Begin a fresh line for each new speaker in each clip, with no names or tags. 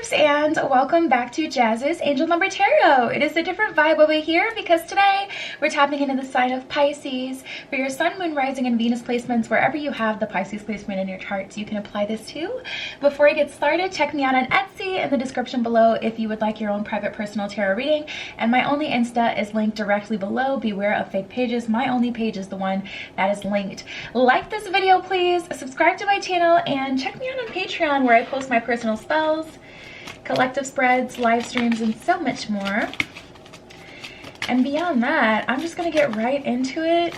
peeps, and welcome back to Jazz's Angel Number Tarot. It is a different vibe over here because today we're tapping into the sign of Pisces. For your Sun, Moon, Rising, and Venus placements, wherever you have the Pisces placement in your charts, you can apply this too. Before I get started, check me out on Etsy in the description below if you would like your own private personal tarot reading, and my Only Insta is linked directly below. Beware of fake pages. My only page is the one that is linked. Like this video, please, subscribe to my channel, and check me out on Patreon where I post my personal spells, collective spreads, live streams, and so much more. And beyond that, I'm just gonna get right into it.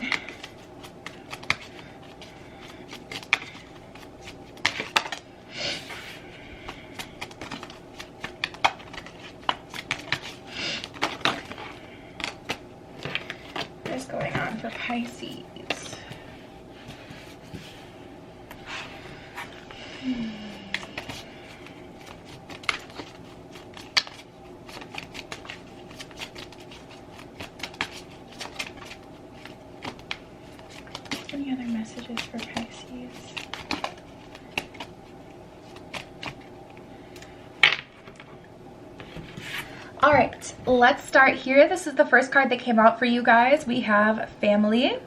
What's going on for Pisces? Any other messages for Pisces? All right, let's start here. This is the first card that came out for you guys. We have family.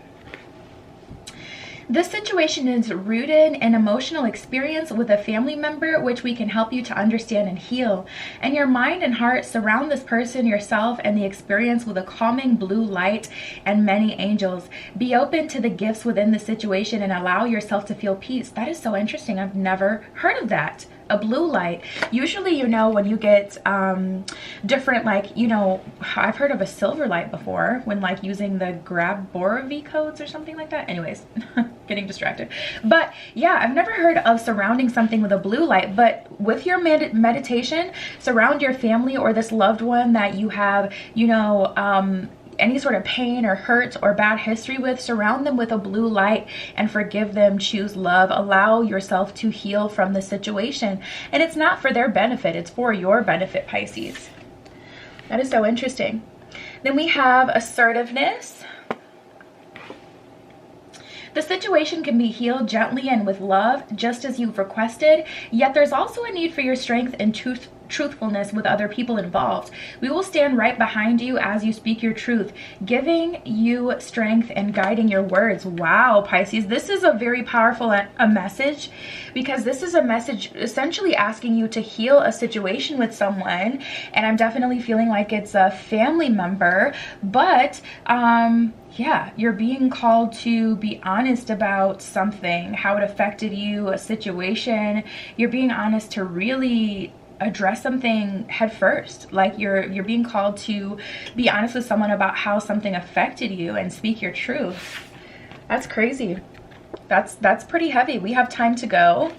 This situation is rooted in emotional experience with a family member, which we can help you to understand and heal. And your mind and heart surround this person, yourself, and the experience with a calming blue light and many angels. Be open to the gifts within the situation and allow yourself to feel peace. That is so interesting. I've never heard of that. A blue light. Usually, you know, when you get different, like, you know, I've heard of a silver light before when like using the Graborovi codes or something like that. Anyways, getting distracted. But yeah, I've never heard of surrounding something with a blue light. But with your meditation, surround your family or this loved one that you have, you know, any sort of pain or hurt or bad history with. Surround them with a blue light and forgive them. Choose love. Allow yourself to heal from the situation. And it's not for their benefit, it's for your benefit, Pisces. That is so interesting. Then we have assertiveness. The situation can be healed gently and with love, just as you've requested, yet there's also a need for your strength and truthfulness with other people involved. We will stand right behind you as you speak your truth, giving you strength and guiding your words. Wow, Pisces, this is a very powerful message, because this is a message essentially asking you to heal a situation with someone, and I'm definitely feeling like it's a family member, but yeah, you're being called to be honest about something, how it affected you, a situation. You're being honest to really address something head first. Like you're being called to be honest with someone about how something affected you and speak your truth. That's crazy. That's pretty heavy. We have time to go.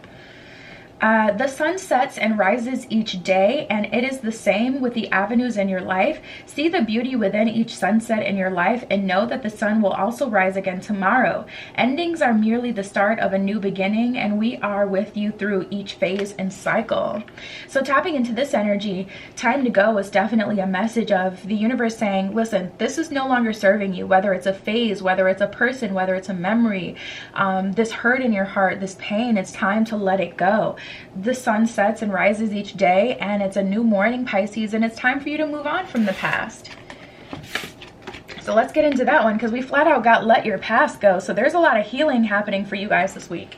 The sun sets and rises each day, and it is the same with the avenues in your life. See the beauty within each sunset in your life and know that the sun will also rise again tomorrow. Endings are merely the start of a new beginning, and we are with you through each phase and cycle. So tapping into this energy, time to go is definitely a message of the universe saying, listen, this is no longer serving you, whether it's a phase, whether it's a person, whether it's a memory, this hurt in your heart, this pain, it's time to let it go. The sun sets and rises each day, and it's a new morning, Pisces, and it's time for you to move on from the past. So let's get into that one, because we flat out got let your past go. So there's a lot of healing happening for you guys this week.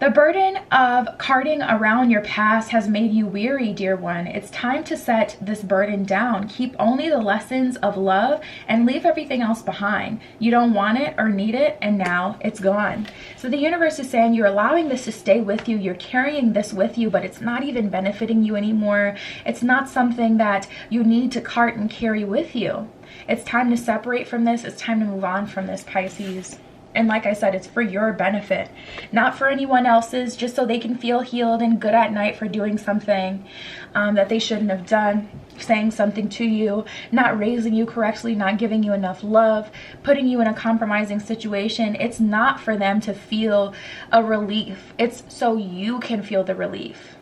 The burden of carting around your past has made you weary, dear one. It's time to set this burden down. Keep only the lessons of love and leave everything else behind. You don't want it or need it, and now it's gone. So the universe is saying you're allowing this to stay with you. You're carrying this with you, but it's not even benefiting you anymore. It's not something that you need to cart and carry with you. It's time to separate from this. It's time to move on from this, Pisces. And like I said, it's for your benefit, not for anyone else's, just so they can feel healed and good at night for doing something that they shouldn't have done, saying something to you, not raising you correctly, not giving you enough love, putting you in a compromising situation. It's not for them to feel a relief. It's so you can feel the relief.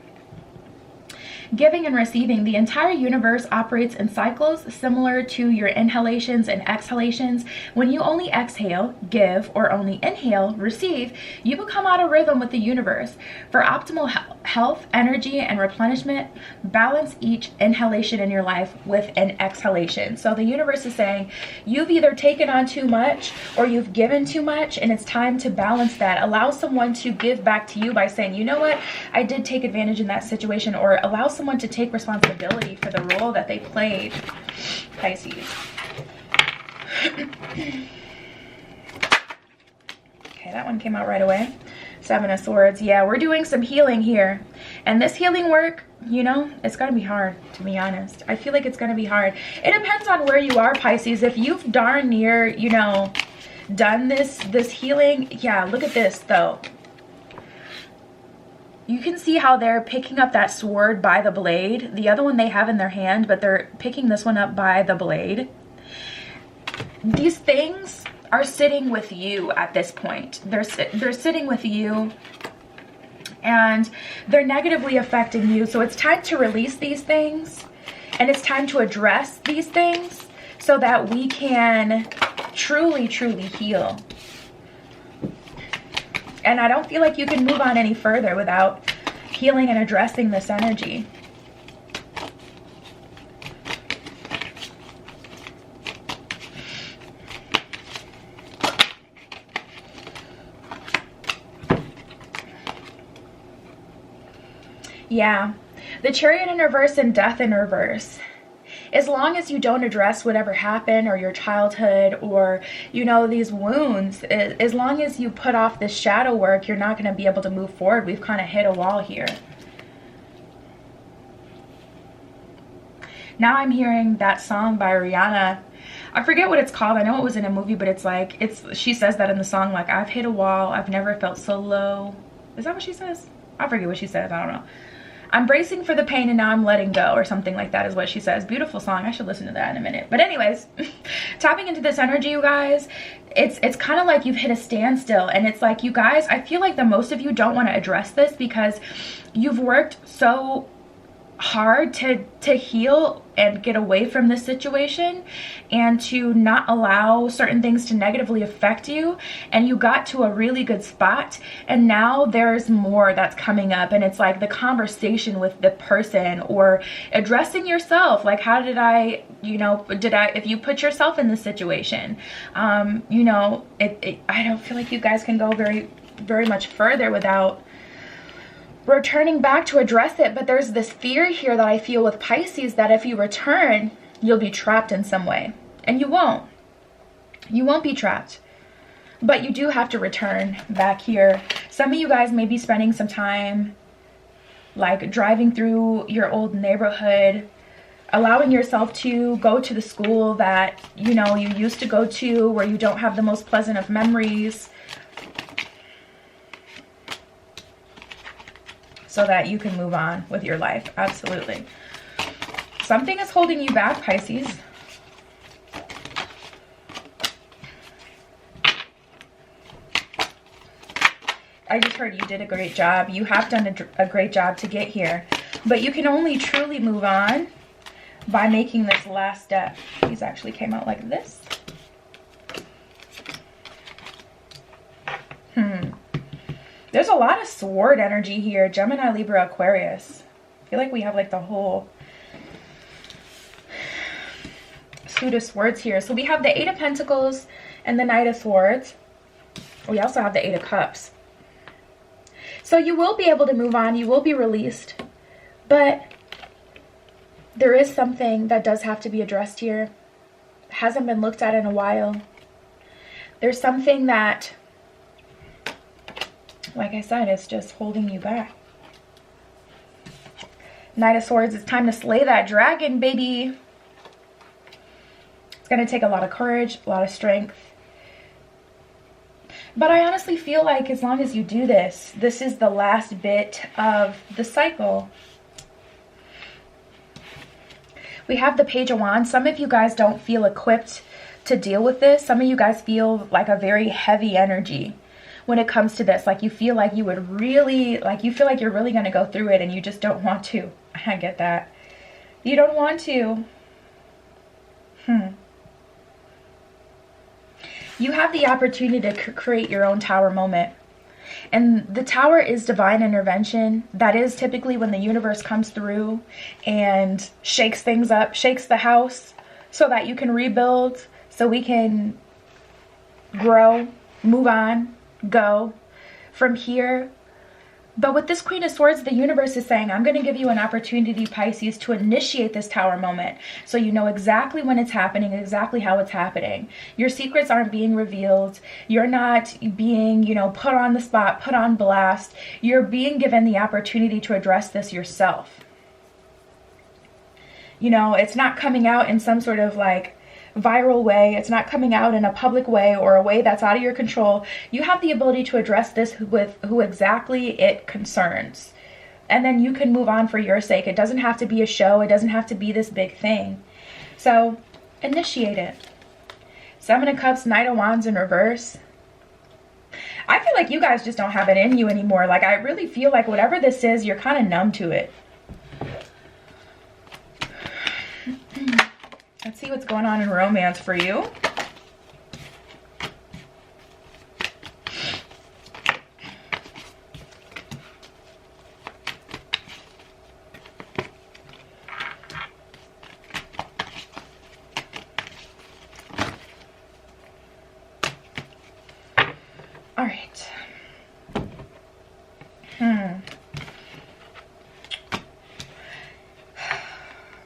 Giving and receiving. The entire universe operates in cycles similar to your inhalations and exhalations. When you only exhale, give, or only inhale, receive, you become out of rhythm with the universe. For optimal health, energy, and replenishment. Balance each inhalation in your life with an exhalation. So the universe is saying you've either taken on too much or you've given too much, and it's time to balance that. Allow someone to give back to you by saying, you know what, I did take advantage in that situation, or allow someone to take responsibility for the role that they played. Pisces. Okay, that one came out right away. Seven of Swords. Yeah, we're doing some healing here. And this healing work, you know, it's going to be hard, to be honest. I feel like it's going to be hard. It depends on where you are, Pisces. If you've darn near, you know, done this healing, yeah, look at this, though. You can see how they're picking up that sword by the blade. The other one they have in their hand, but they're picking this one up by the blade. These things are sitting with you at this point. They're sitting with you, and they're negatively affecting you. So it's time to release these things, and it's time to address these things so that we can truly, truly heal. And I don't feel like you can move on any further without healing and addressing this energy. Yeah, the Chariot in reverse and Death in reverse. As long as you don't address whatever happened, or your childhood, or, you know, these wounds, as long as you put off this shadow work, you're not going to be able to move forward. We've kind of hit a wall here. Now I'm hearing that song by Rihanna. I forget what it's called. I know it was in a movie, but it's like, she says that in the song, like, I've hit a wall. I've never felt so low. Is that what she says? I forget what she says. I don't know. I'm bracing for the pain and now I'm letting go, or something like that is what she says. Beautiful song. I should listen to that in a minute. But anyways, tapping into this energy, you guys, it's kind of like you've hit a standstill, and it's like, you guys, I feel like the most of you don't want to address this because you've worked so hard to heal and get away from this situation and to not allow certain things to negatively affect you, and you got to a really good spot, and now there's more that's coming up, and it's like the conversation with the person, or addressing yourself, like, how did I, you know, if you put yourself in this situation, you know, I don't feel like you guys can go very, very much further without returning back to address it. But there's this fear here that I feel with Pisces, that if you return, you'll be trapped in some way, and you won't be trapped, but you do have to return back here. Some of you guys may be spending some time like driving through your old neighborhood, allowing yourself to go to the school that, you know, you used to go to, where you don't have the most pleasant of memories, so that you can move on with your life. Absolutely. Something is holding you back, Pisces. I just heard you did a great job. You have done a great job to get here, but you can only truly move on by making this last step. These actually came out like this. There's a lot of sword energy here. Gemini, Libra, Aquarius. I feel like we have like the whole suit of swords here. So we have the Eight of Pentacles and the Knight of Swords. We also have the Eight of Cups. So you will be able to move on. You will be released. But there is something that does have to be addressed here. It hasn't been looked at in a while. There's something that, like I said, it's just holding you back. Knight of Swords, it's time to slay that dragon, baby. It's going to take a lot of courage, a lot of strength. But I honestly feel like as long as you do this, this is the last bit of the cycle. We have the Page of Wands. Some of you guys don't feel equipped to deal with this. Some of you guys feel like a very heavy energy when it comes to this. Like you feel like you would really, like you feel like you're really going to go through it and you just don't want to. I get that. You don't want to. You have the opportunity to create your own tower moment. And the Tower is divine intervention. That is typically when the universe comes through and shakes things up, shakes the house so that you can rebuild, so we can grow, move on, go from here. But with this Queen of Swords, the universe is saying, I'm going to give you an opportunity, Pisces, to initiate this Tower moment. So you know exactly when it's happening, exactly how it's happening. Your secrets aren't being revealed. You're not being, you know, put on the spot, put on blast. You're being given the opportunity to address this yourself. You know, it's not coming out in some sort of like viral way. It's not coming out in a public way or a way that's out of your control. You have the ability to address this with who exactly it concerns. And then you can move on for your sake. It doesn't have to be a show. It doesn't have to be this big thing. So initiate it. Seven of Cups, Knight of Wands in reverse. I feel like you guys just don't have it in you anymore. Like, I really feel like whatever this is, you're kind of numb to it. Let's see what's going on in romance for you. All right.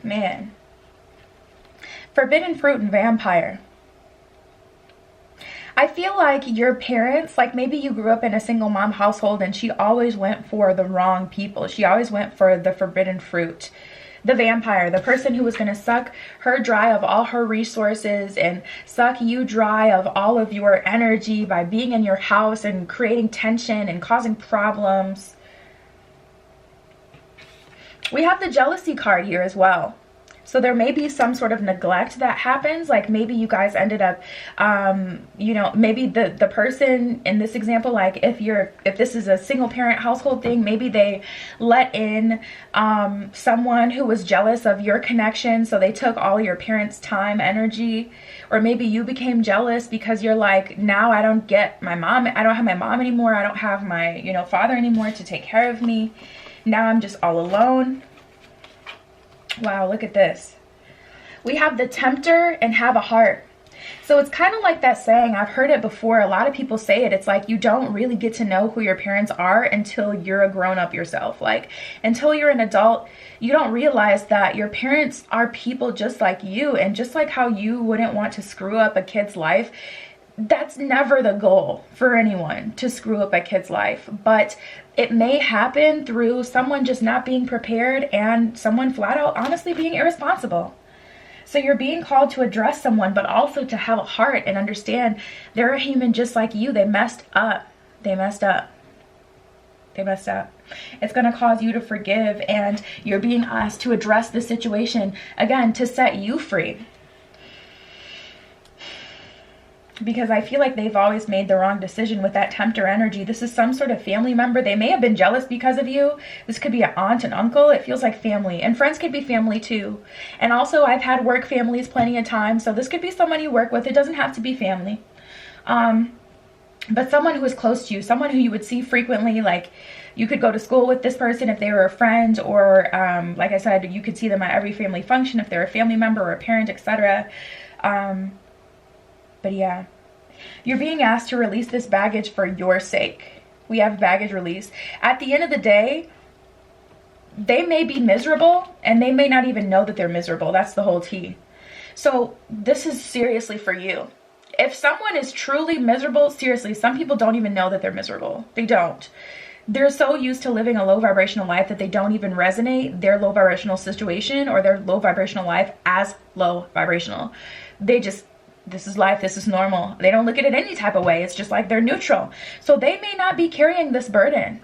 Man. Forbidden fruit and vampire. I feel like your parents, like maybe you grew up in a single mom household and she always went for the wrong people. She always went for the forbidden fruit. The vampire, the person who was going to suck her dry of all her resources and suck you dry of all of your energy by being in your house and creating tension and causing problems. We have the jealousy card here as well. So there may be some sort of neglect that happens. Like maybe you guys ended up, you know, maybe the person in this example, like if this is a single parent household thing, maybe they let in someone who was jealous of your connection. So they took all your parents' time, energy, or maybe you became jealous because you're like, now I don't get my mom. I don't have my mom anymore. I don't have my, you know, father anymore to take care of me. Now I'm just all alone. Wow, look at this. We have the Tempter and have a heart. So it's kind of like that saying, I've heard it before. A lot of people say it. It's like you don't really get to know who your parents are until you're a grown-up yourself. Like until you're an adult, you don't realize that your parents are people just like you. And just like how you wouldn't want to screw up a kid's life, that's never the goal for anyone, to screw up a kid's life. But it may happen through someone just not being prepared and someone flat out honestly being irresponsible. So you're being called to address someone, but also to have a heart and understand they're a human just like you. They messed up. They messed up. They messed up. It's going to cause you to forgive, and you're being asked to address the situation, again, to set you free. Because I feel like they've always made the wrong decision with that Tempter energy. This is some sort of family member. They may have been jealous because of you. This could be an aunt and uncle. It feels like family. And friends could be family too. And also I've had work families plenty of times. So this could be someone you work with. It doesn't have to be family. But someone who is close to you. Someone who you would see frequently. Like you could go to school with this person if they were a friend. Or like I said, you could see them at every family function if they're a family member or a parent, etc. But yeah, you're being asked to release this baggage for your sake. We have baggage release. At the end of the day, they may be miserable and they may not even know that they're miserable. That's the whole tea. So this is seriously for you. If someone is truly miserable, seriously, some people don't even know that they're miserable. They don't. They're so used to living a low vibrational life that they don't even resonate their low vibrational situation or their low vibrational life as low vibrational. They just, this is life, this is normal. They don't look at it any type of way. It's just like they're neutral. So they may not be carrying this burden.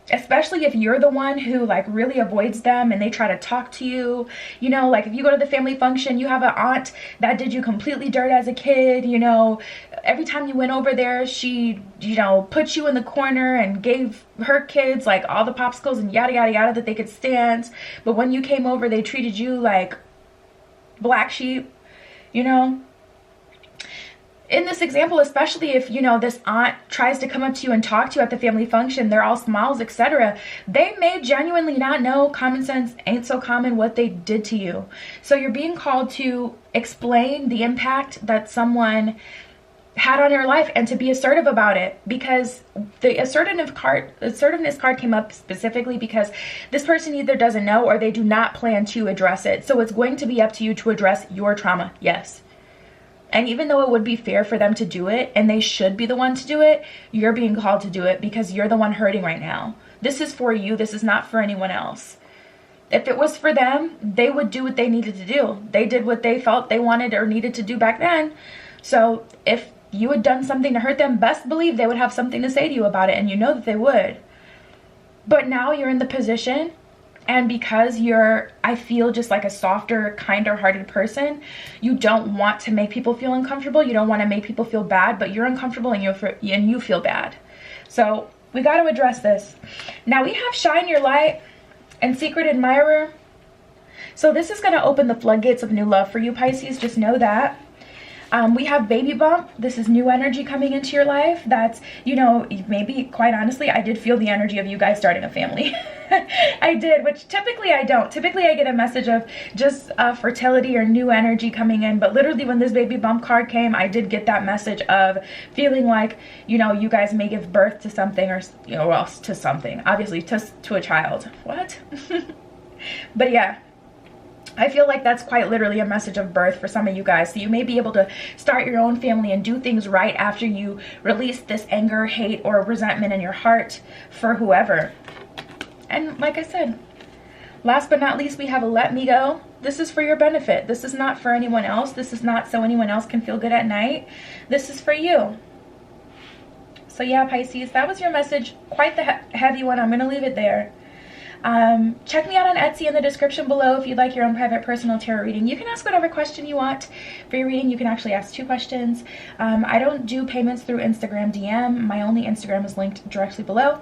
Especially if you're the one who like really avoids them and they try to talk to you. You know, like if you go to the family function, you have an aunt that did you completely dirt as a kid. You know, every time you went over there, she, you know, put you in the corner and gave her kids like all the popsicles and yada, yada, yada that they could stand. But when you came over, they treated you like black sheep. You know, in this example, especially if, you know, this aunt tries to come up to you and talk to you at the family function, they're all smiles, etc., they may genuinely not know, common sense ain't so common, what they did to you. So you're being called to explain the impact that someone had on your life and to be assertive about it, because the assertiveness card came up specifically because this person either doesn't know or they do not plan to address it. So it's going to be up to you to address your trauma. Yes. And even though it would be fair for them to do it, and they should be the one to do it, you're being called to do it because you're the one hurting right now. This is for you. This is not for anyone else. If it was for them, they would do what they needed to do. They did what they felt they wanted or needed to do back then. So if you had done something to hurt them, best believe they would have something to say to you about it, and you know that they would. But now you're in the position, and because you're, I feel, just like a softer, kinder-hearted person, you don't want to make people feel uncomfortable. You don't want to make people feel bad, but you're uncomfortable and you feel bad. So we got to address this. Now we have Shine Your Light and Secret Admirer. So this is going to open the floodgates of new love for you, Pisces. Just know that. We have Baby Bump. This is new energy coming into your life. That's, you know, maybe, quite honestly, I did feel the energy of you guys starting a family. I did, which typically I don't. Typically I get a message of just fertility or new energy coming in. But literally when this Baby Bump card came, I did get that message of feeling like, you know, you guys may give birth to something, or, you know, well, to something. Obviously to a child. What? But yeah. I feel like that's quite literally a message of birth for some of you guys. So you may be able to start your own family and do things right after you release this anger, hate, or resentment in your heart for whoever. And like I said, last but not least, we have a Let Me Go. This is for your benefit. This is not for anyone else. This is not so anyone else can feel good at night. This is for you. So yeah, Pisces, that was your message. Quite the heavy one. I'm going to leave it there. Check me out on Etsy in the description below if you'd like your own private personal tarot reading. You can ask whatever question you want for your reading. You can actually ask 2 questions. I don't do payments through Instagram DM. My only Instagram is linked directly below.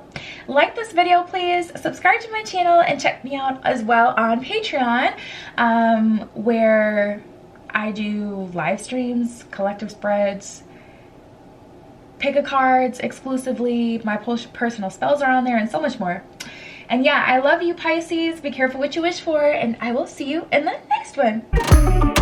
Like this video, please. Subscribe to my channel and check me out as well on Patreon, where I do live streams, collective spreads, pick a cards exclusively. My personal spells are on there and so much more. And yeah, I love you, Pisces. Be careful what you wish for, and I will see you in the next one.